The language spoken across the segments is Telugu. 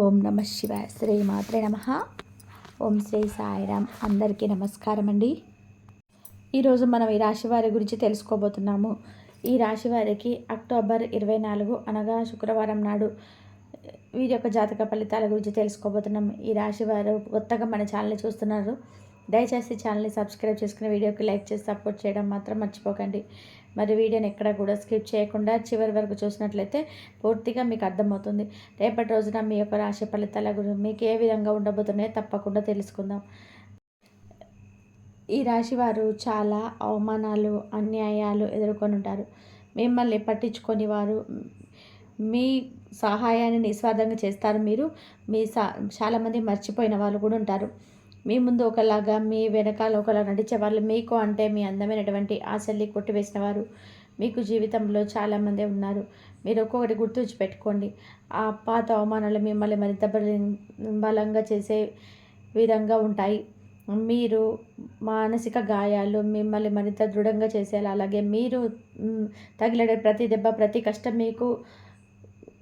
ఓం నమ శివాయ. శ్రీ మాత్రే నమ. ఓం శ్రీ సాయిరామ్. అందరికీ నమస్కారం అండి. ఈరోజు మనం ఈ రాశి వారి గురించి తెలుసుకోబోతున్నాము. ఈ రాశి వారికి అక్టోబర్ 24 అనగా శుక్రవారం నాడు వీరి యొక్క జాతక ఫలితాల గురించి తెలుసుకోబోతున్నాం. ఈ రాశి వారు కొత్తగా మన ఛానల్ని చూస్తున్నారు. దయచేసి ఛానల్ని సబ్స్క్రైబ్ చేసుకుని వీడియోకి లైక్ చేసి సపోర్ట్ చేయడం మాత్రం మర్చిపోకండి. మరి వీడియోని ఎక్కడ కూడా స్కిప్ చేయకుండా చివరి వరకు చూసినట్లయితే పూర్తిగా మీకు అర్థమవుతుంది. రేపటి రోజున మీ యొక్క రాశి ఫలితాల గురించి మీకు ఏ విధంగా ఉండబోతున్నాయో తప్పకుండా తెలుసుకుందాం. ఈ రాశి వారు చాలా అవమానాలు, అన్యాయాలు ఎదుర్కొని ఉంటారు. మిమ్మల్ని పట్టించుకొని వారు మీ సహాయాన్ని నిస్వార్థంగా చేస్తారు. మీరు చాలామంది మర్చిపోయిన వాళ్ళు కూడా ఉంటారు. మీ ముందు ఒకలాగా, మీ వెనకాల ఒకలా నడిచే వాళ్ళు, మీకు అంటే మీ అందమైనటువంటి ఆశల్ని కొట్టివేసిన వారు మీకు జీవితంలో చాలామంది ఉన్నారు. మీరు ఒక్కొక్కటి గుర్తుంచి పెట్టుకోండి. ఆ పాత అవమానాలు మిమ్మల్ని మరింత బలంగా చేసే విధంగా ఉంటాయి. మీరు మానసిక గాయాలు మిమ్మల్ని మరింత దృఢంగా చేసేలా, అలాగే మీరు తగిలే ప్రతి దెబ్బ, ప్రతి కష్టం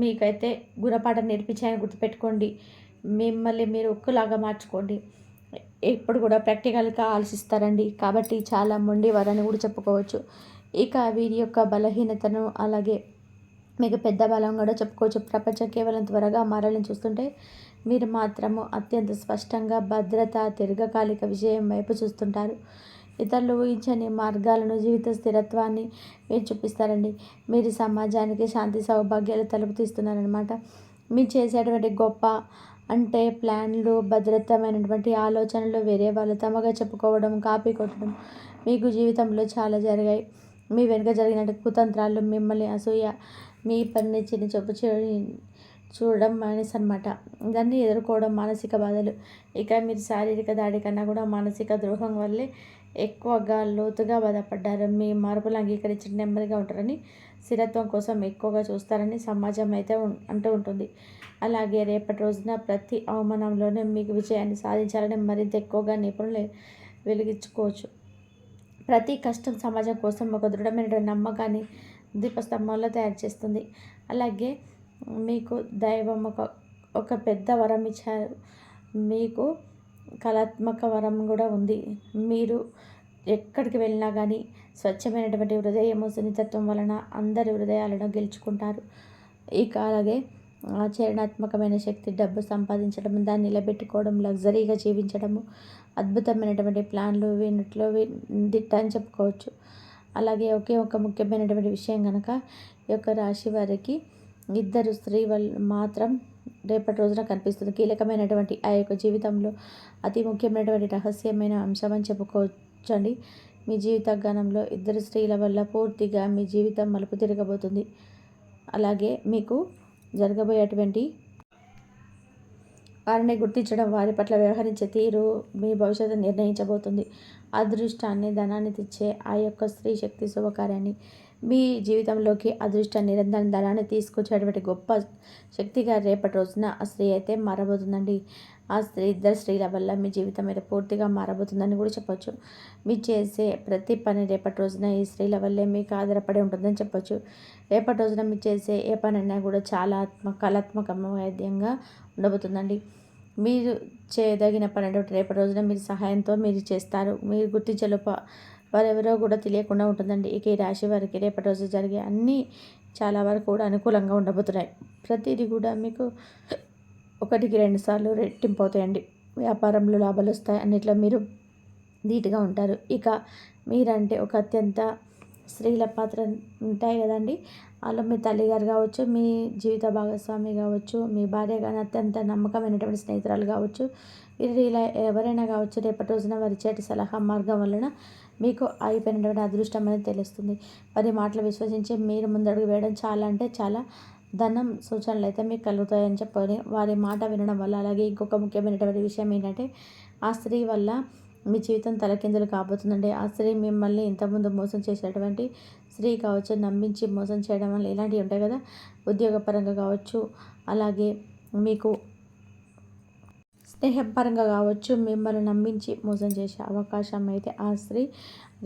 మీకైతే గుణపాఠం నేర్పించాయని గుర్తుపెట్టుకోండి. మిమ్మల్ని మీరు ఉక్కులాగా మార్చుకోండి. ఎప్పుడు కూడా ప్రాక్టికల్గా ఆలోచిస్తారండి. కాబట్టి చాలా మొండివారని కూడా చెప్పుకోవచ్చు. ఇక వీరి యొక్క బలహీనతను, అలాగే మీకు పెద్ద బలం కూడా చెప్పుకోవచ్చు. ప్రపంచం కేవలం త్వరగా మారాలని చూస్తుంటే మీరు మాత్రము అత్యంత స్పష్టంగా భద్రత, దీర్ఘకాలిక విజయం వైపు చూస్తుంటారు. ఇతరులు ఊహించని మార్గాలను, జీవిత స్థిరత్వాన్ని మీరు చూపిస్తారండి. మీరు సమాజానికి శాంతి, సౌభాగ్యాలు తలుపు తీస్తున్నారనమాట. మీరు చేసేటువంటి గొప్ప అంటే ప్లాన్లు, భద్రతమైనటువంటి ఆలోచనలు వేరే వాళ్ళు తమగా చెప్పుకోవడం, కాపీ కొట్టడం మీకు జీవితంలో చాలా జరిగాయి. మీ వెనుక జరిగిన కుతంత్రాలు, మిమ్మల్ని అసూయ, మీ పనిని చిన్న చూపు చూడడం అనమాట. దాన్ని ఎదుర్కోవడం మానసిక బాధలు. ఇక మీరు శారీరక దాడి కన్నా కూడా మానసిక ద్రోహం వల్లే ఎక్కువగా లోతుగా బాధపడ్డారు. మీ మార్పులు అంగీకరించి నెమ్మదిగా ఉంటారని, స్థిరత్వం కోసం ఎక్కువగా చూస్తారని సమాజం అయితే అంటూ ఉంటుంది. అలాగే రేపటి రోజున ప్రతి అవమానంలోనే మీకు విజయాన్ని సాధించాలని మరింత ఎక్కువగా నిపుణులు వెలిగించుకోవచ్చు. ప్రతి కష్టం సమాజం కోసం ఒక దృఢమైన నమ్మకాన్ని దీపస్తంభంలో తయారు చేస్తుంది. అలాగే మీకు దైవం ఒక పెద్ద వరం ఇచ్చారు. మీకు కళాత్మక వరం కూడా ఉంది. మీరు ఎక్కడికి వెళ్ళినా కానీ స్వచ్ఛమైనటువంటి హృదయము, సున్నితత్వం వలన అందరి హృదయాలను గెలుచుకుంటారు. ఇక అలాగే ఆచరణాత్మకమైన శక్తి, డబ్బు సంపాదించడం, దాన్ని నిలబెట్టుకోవడం, లగ్జరీగా జీవించడము, అద్భుతమైనటువంటి ప్లాన్లు వీటిలో దిట్ట అని చెప్పుకోవచ్చు. అలాగే ఒకే ఒక ముఖ్యమైనటువంటి విషయం కనుక ఈ యొక్క రాశి వారికి ఇద్దరు స్త్రీ మాత్రం రేపటి రోజున కనిపిస్తుంది. కీలకమైనటువంటి ఆ యొక్క జీవితంలో అతి ముఖ్యమైనటువంటి రహస్యమైన అంశం అని చెప్పుకోవచ్చండి. మీ జీవిత గణంలో ఇద్దరు స్త్రీల వల్ల పూర్తిగా మీ జీవితం మలుపు తిరగబోతుంది. అలాగే మీకు జరగబోయేటువంటి వారిని గుర్తించడం, వారి పట్ల వ్యవహరించే తీరు మీ భవిష్యత్తు నిర్ణయించబోతుంది. అదృష్టాన్ని, ధనాన్ని తెచ్చే ఆ యొక్క స్త్రీ శక్తి శుభకార్యాన్ని, మీ జీవితంలోకి అదృష్టాన్ని, నిరంతరం ధనాన్ని తీసుకొచ్చేటువంటి గొప్ప శక్తిగా రేపటి రోజున ఆ స్త్రీ అయితే మారబోతుందండి. ఆ ఇద్దరు స్త్రీల వల్ల మీ జీవితం అయితే పూర్తిగా మారబోతుందని కూడా చెప్పొచ్చు. మీరు చేసే ప్రతి పని రేపటి రోజున ఈ స్త్రీల వల్లే మీకు ఆధారపడి ఉంటుందని చెప్పొచ్చు. రేపటి రోజున మీరు చేసే ఏ పనైనా కూడా చాలా కళాత్మకంగా ఉండబోతుందండి. మీరు చేయదగిన పని రేపటి రోజున మీరు సహాయంతో మీరు చేస్తారు. మీరు గుర్తించలోప వారెవరో కూడా తెలియకుండా ఉంటుందండి. ఇక ఈ రాశి వారికి రేపటి రోజు జరిగే అన్నీ చాలా వరకు కూడా అనుకూలంగా ఉండబోతున్నాయి. ప్రతిదీ కూడా మీకు 1-2 సార్లు రెట్టింపు అవుతాయండి. వ్యాపారంలో లాభాలు వస్తాయి. అన్నిట్లో మీరు ధీటుగా ఉంటారు. ఇక మీరంటే ఒక అత్యంత స్త్రీల పాత్ర ఉంటాయి కదండి. అలా మీ తల్లిగారు కావచ్చు, మీ జీవిత భాగస్వామి కావచ్చు, మీ భార్య కానీ అత్యంత నమ్మకమైనటువంటి స్నేహితురాలు కావచ్చు, ఇలా ఎవరైనా కావచ్చు, రేపటి రోజున వారి చేటి సలహా మార్గం వలన మీకు అయిపోయినటువంటి అదృష్టం అనేది తెలుస్తుంది. వారి మాటలు విశ్వసించి మీరు ముందడుగు వేయడం చాలా అంటే చాలా ధనం సూచనలు అయితే మీకు కలుగుతాయని చెప్పని వారి మాట వినడం వల్ల. అలాగే ఇంకొక ముఖ్యమైనటువంటి విషయం ఏంటంటే ఆ స్త్రీ వల్ల మీ జీవితం తలకిందులు కాబోతుందండి. ఆ స్త్రీ మిమ్మల్ని ఇంతకుముందు మోసం చేసేటువంటి స్త్రీ కావచ్చు, నమ్మించి మోసం చేయడం వల్ల ఇలాంటివి ఉంటాయి కదా, ఉద్యోగపరంగా కావచ్చు, అలాగే మీకు స్నేహపరంగా కావచ్చు, మిమ్మల్ని నమ్మించి మోసం చేసే అవకాశం అయితే ఆ స్త్రీ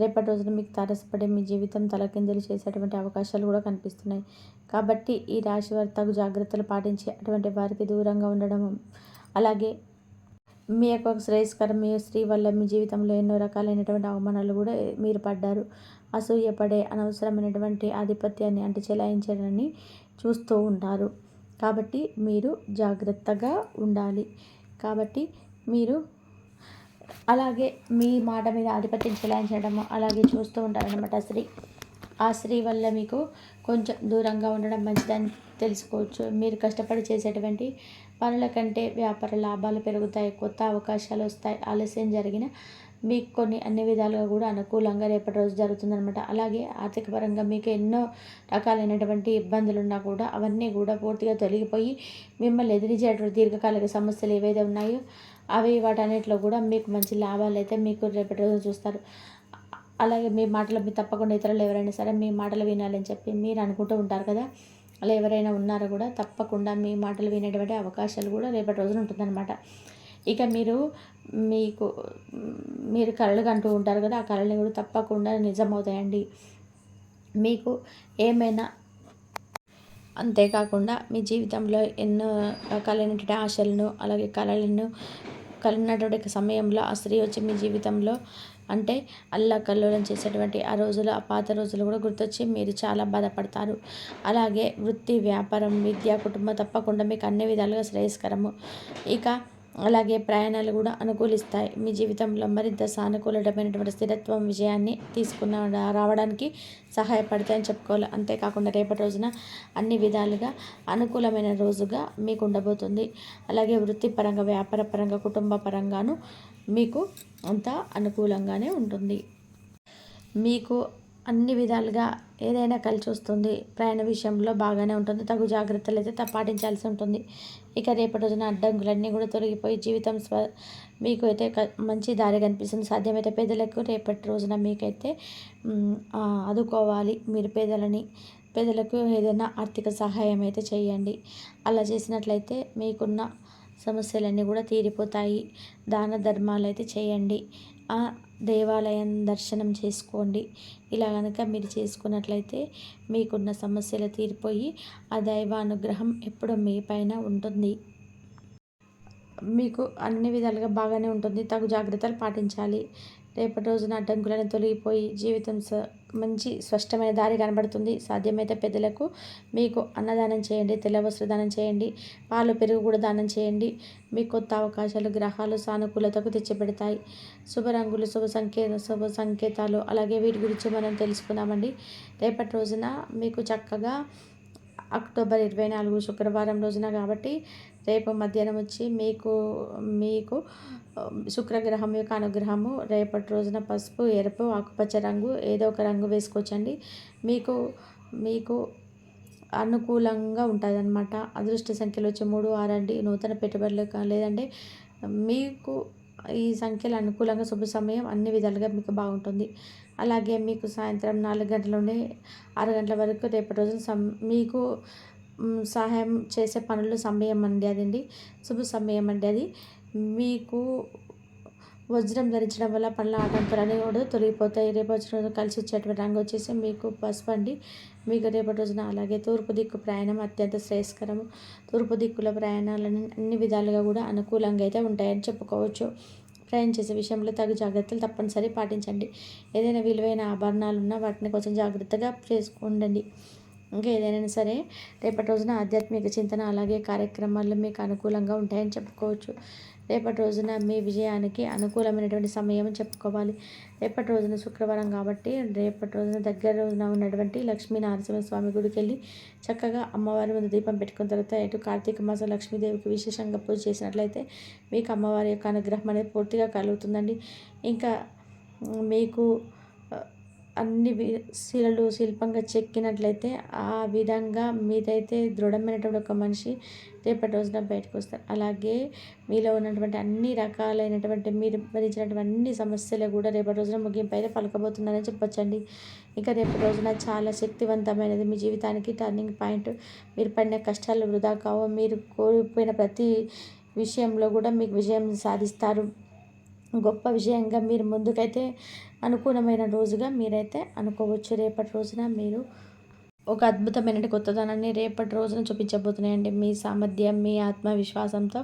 రేపటి రోజున మీకు తారసపడి మీ జీవితం తలకిందులు చేసేటువంటి అవకాశాలు కూడా కనిపిస్తున్నాయి. కాబట్టి ఈ రాశి వారు తగు జాగ్రత్తలు పాటించి అటువంటి వారికి దూరంగా ఉండడం, అలాగే మీ యొక్క శ్రేయస్కరం మీ స్త్రీ వల్ల మీ జీవితంలో ఎన్నో రకాలైనటువంటి అవమానాలు కూడా మీరు పడ్డారు. అసూయపడే అనవసరమైనటువంటి ఆధిపత్యాన్ని అంటే చెలాయించాలని చూస్తూ ఉంటారు. కాబట్టి మీరు జాగ్రత్తగా ఉండాలి. కాబట్టి మీరు అలాగే మీ మాట మీద ఆధిపత్యం చెలాయించడము అలాగే చూస్తూ ఉంటారనమాట ఆ స్త్రీ వల్ల మీకు కొంచెం దూరంగా ఉండడం మంచిదని తెలుసుకోవచ్చు. మీరు కష్టపడి చేసేటువంటి పనుల కంటే వ్యాపార లాభాలు పెరుగుతాయి, కొత్త అవకాశాలు వస్తాయి. ఆలస్యం జరిగిన మీకు కొన్ని అన్ని విధాలుగా కూడా అనుకూలంగా రేపటి రోజు జరుగుతుందనమాట. అలాగే ఆర్థిక పరంగా మీకు ఎన్నో రకాలైనటువంటి ఇబ్బందులు ఉన్నా కూడా అవన్నీ కూడా పూర్తిగా తొలగిపోయి మిమ్మల్ని ఎదిరించేటువంటి దీర్ఘకాలిక సమస్యలు ఏవైతే ఉన్నాయో అవి వాటన్నిటిలో కూడా మీకు మంచి లాభాలు అయితే మీకు రేపటి రోజు చూస్తారు. అలాగే మీ మాటలు మీ తప్పకుండా ఇతరులు ఎవరైనా సరే మీ మాటలు వినాలని చెప్పి మీరు అనుకుంటూ ఉంటారు కదా, అలా ఎవరైనా ఉన్నారో కూడా తప్పకుండా మీ మాటలు వినేటువంటి అవకాశాలు కూడా రేపటి రోజున ఉంటుందన్నమాట. ఇక మీకు మీరు కలలు కంటూ ఉంటారు కదా, ఆ కళలు కూడా తప్పకుండా నిజమవుతాయండి. మీకు ఏమైనా అంతేకాకుండా మీ జీవితంలో ఎన్నో రకాలైనటువంటి ఆశలను అలాగే కళలను కలిగినటువంటి సమయంలో ఆ స్త్రీ వచ్చి మీ జీవితంలో అంటే అల్లకల్లోలం చేసేటువంటి ఆ రోజులు ఆ పాత రోజులు కూడా గుర్తొచ్చి మీరు చాలా బాధపడతారు. అలాగే వృత్తి, వ్యాపారం, విద్య, కుటుంబం తప్పకుండా మీకు అన్ని విధాలుగా శ్రేయస్కరము. ఇక అలాగే ప్రయాణాలు కూడా అనుకూలిస్తాయి. మీ జీవితంలో మరింత సానుకూలమైనటువంటి స్థిరత్వం విజయాన్ని రావడానికి సహాయపడతాయని చెప్పుకోవాలి. అంతేకాకుండా రేపటి రోజున అన్ని విధాలుగా అనుకూలమైన రోజుగా మీకు ఉండబోతుంది. అలాగే వృత్తిపరంగా, వ్యాపార పరంగా, కుటుంబ పరంగాను మీకు అంతా అనుకూలంగానే ఉంటుంది. మీకు అన్ని విధాలుగా ఏదైనా కలిసి వస్తుంది. ప్రయాణ విషయంలో బాగానే ఉంటుంది. తగు జాగ్రత్తలు అయితే పాటించాల్సి ఉంటుంది. ఇక రేపటి రోజున అడ్డంకులన్నీ కూడా తొలగిపోయి జీవితం మీకు అయితే మంచి దారి కనిపిస్తుంది. సాధ్యమైతే పేదలకు రేపటి రోజున మీకైతే ఆదుకోవాలి. మీరు పేదలకు ఏదైనా ఆర్థిక సహాయం అయితే చేయండి. అలా చేసినట్లయితే మీకున్న సమస్యలన్నీ కూడా తీరిపోతాయి. దాన ధర్మాలు అయితే చేయండి. దేవాలయం దర్శనం చేసుకోండి. ఇలా కనుక మీరు చేసుకున్నట్లయితే మీకున్న సమస్యలు తీరిపోయి ఆ దైవ అనుగ్రహం ఎప్పుడు మీ పైన ఉంటుంది. మీకు అన్ని విధాలుగా బాగానే ఉంటుంది. తగు జాగ్రత్తలు పాటించాలి. రేపటి రోజున అడ్డంకులను తొలగిపోయి జీవితం మంచి స్పష్టమైన దారి కనబడుతుంది. సాధ్యమైతే పెద్దలకు మీకు అన్నదానం చేయండి, తెల్ల వస్త్రదానం చేయండి, పాలు పెరుగు కూడా దానం చేయండి. మీకు కొత్త అవకాశాలు గ్రహాలు సానుకూలతకు తెచ్చిపెడతాయి. శుభ రంగులు, శుభ సంకేతాలు అలాగే వీటి గురించి మనం తెలుసుకుందామండి. రేపటి రోజున మీకు చక్కగా అక్టోబర్ 24 శుక్రవారం రోజున కాబట్టి రేపు మధ్యాహ్నం వచ్చి మీకు శుక్రగ్రహం యొక్క అనుగ్రహము రేపటి రోజున పసుపు, ఎరుపు, ఆకుపచ్చ రంగు ఏదో ఒక రంగు వేసుకోవచ్చండి. మీకు అనుకూలంగా ఉంటుందన్నమాట. అదృష్ట సంఖ్యలు వచ్చి 3, 6 అండి. నూతన పెట్టుబడులు లేదంటే మీకు ఈ సంఖ్యలు అనుకూలంగా శుభ సమయం అన్ని విధాలుగా మీకు బాగుంటుంది. అలాగే మీకు సాయంత్రం 4 గంటల నుండి 6 గంటల వరకు రేపటి రోజున మీకు సహాయం చేసే పనులు సమయం అండి అదండి. శుభ సమయం అండి అది. మీకు వజ్రం ధరించడం వల్ల పనుల ఆటంకాలన్నీ కూడా తొలగిపోతాయి. రేపటి రోజు కలిసి వచ్చేటువంటి రంగు వచ్చేసి మీకు పసుపు అండి. మీకు రేపటి రోజున అలాగే తూర్పు దిక్కు ప్రయాణం అత్యంత శ్రేయస్కరము. తూర్పు దిక్కుల ప్రయాణాలను అన్ని విధాలుగా కూడా అనుకూలంగా అయితే ఉంటాయని చెప్పుకోవచ్చు. ప్రయాణం చేసే విషయంలో తగు జాగ్రత్తలు తప్పనిసరి పాటించండి. ఏదైనా విలువైన ఆభరణాలు ఉన్నా వాటిని కొంచెం జాగ్రత్తగా చేసుకోండి. ఇంకా ఏదైనా సరే రేపటి రోజున ఆధ్యాత్మిక చింతన అలాగే కార్యక్రమాలు మీకు అనుకూలంగా ఉంటాయని చెప్పుకోవచ్చు. రేపటి రోజున మీ విజయానికి అనుకూలమైనటువంటి సమయం అని చెప్పుకోవాలి. రేపటి రోజున శుక్రవారం కాబట్టి రేపటి రోజున దగ్గర రోజున ఉన్నటువంటి లక్ష్మీ నరసింహస్వామి గుడికి వెళ్ళి చక్కగా అమ్మవారి ముందు దీపం పెట్టుకున్న తర్వాత ఇటు కార్తీక మాసం లక్ష్మీదేవికి విశేషంగా పూజ చేసినట్లయితే మీకు అమ్మవారి యొక్క అనుగ్రహం అనేది పూర్తిగా కలుగుతుందండి. ఇంకా మీకు అన్ని శిల్పంగా చెక్కినట్లయితే ఆ విధంగా మీదైతే దృఢమైనటువంటి ఒక మనిషి రేపటి రోజున బయటకు వస్తారు. అలాగే మీలో ఉన్నటువంటి అన్ని రకాలైనటువంటి మీరు భరించినటువంటి అన్ని సమస్యలు కూడా రేపటి రోజున ముగింపు అయితే పలకబోతున్నారని చెప్పొచ్చండి. ఇంకా రేపటి రోజున చాలా శక్తివంతమైనది మీ జీవితానికి టర్నింగ్ పాయింట్. మీరు పడిన కష్టాలు వృధా కావు. మీరు కోల్పోయిన ప్రతి విషయంలో కూడా మీకు విజయం సాధిస్తారు. గొప్ప విజయంగా మీరు ముందుకైతే అనుకూలమైన రోజుగా మీరైతే అనుకోవచ్చు. రేపటి రోజున మీరు ఒక అద్భుతమైన కొత్తదనాన్ని రేపటి రోజున చూపించబోతున్నాయండి. మీ సామర్థ్యం, మీ ఆత్మవిశ్వాసంతో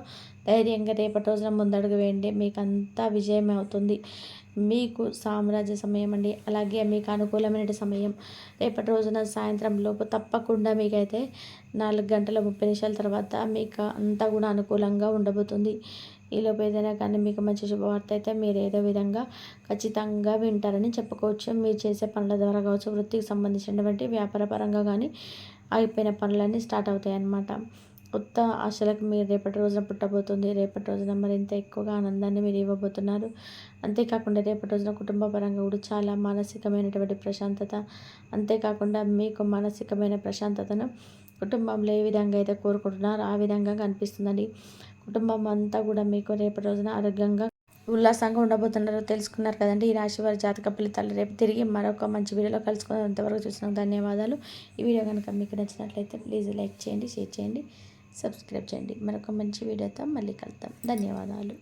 ధైర్యంగా రేపటి రోజున ముందడుగు వేయండి. మీకు అంతా విజయమే అవుతుంది. మీకు సామ్రాజ్య సమయం అండి. అలాగే మీకు అనుకూలమైన సమయం రేపటి రోజున సాయంత్రం లోపు తప్పకుండా మీకైతే 4 గంటల 30 నిమిషాల తర్వాత మీకు అంతా కూడా అనుకూలంగా ఉండబోతుంది. ఈలోపు ఏదైనా కానీ మీకు మంచి శుభవార్త అయితే మీరు ఏదో విధంగా ఖచ్చితంగా వింటారని చెప్పుకోవచ్చు. మీరు చేసే పనుల ద్వారా కావచ్చు, వృత్తికి సంబంధించినటువంటి వ్యాపార పరంగా కానీ ఆగిపోయిన పనులన్నీ స్టార్ట్ అవుతాయి అన్నమాట. కొత్త ఆశలకు మీరు రేపటి రోజున పుట్టబోతుంది. రేపటి రోజున మరింత ఎక్కువగా ఆనందాన్ని మీరు ఇవ్వబోతున్నారు. అంతేకాకుండా రేపటి రోజున కుటుంబ పరంగా కూడా చాలా మానసికమైనటువంటి ప్రశాంతత, అంతేకాకుండా మీకు మానసికమైన ప్రశాంతతను కుటుంబంలో ఏ విధంగా అయితే కోరుకుంటున్నారో ఆ విధంగా కనిపిస్తుందండి. కుటుంబం అంతా కూడా మీకు రేపటి రోజున ఆరోగ్యంగా ఉల్లాసంగా ఉండబోతున్నారో తెలుసుకున్నారు కదండి. ఈ రాశి వారి జాతక ఫలితాలు రేపు తిరిగి మరొక మంచి వీడియోలో కలుసుకుందాం. అంతవరకు చూసినందుకు ధన్యవాదాలు. ఈ వీడియో కనుక మీకు నచ్చినట్లయితే ప్లీజ్ లైక్ చేయండి, షేర్ చేయండి, సబ్స్క్రైబ్ చేయండి. మరొక మంచి వీడియోతో మళ్ళీ కలుద్దాం. ధన్యవాదాలు.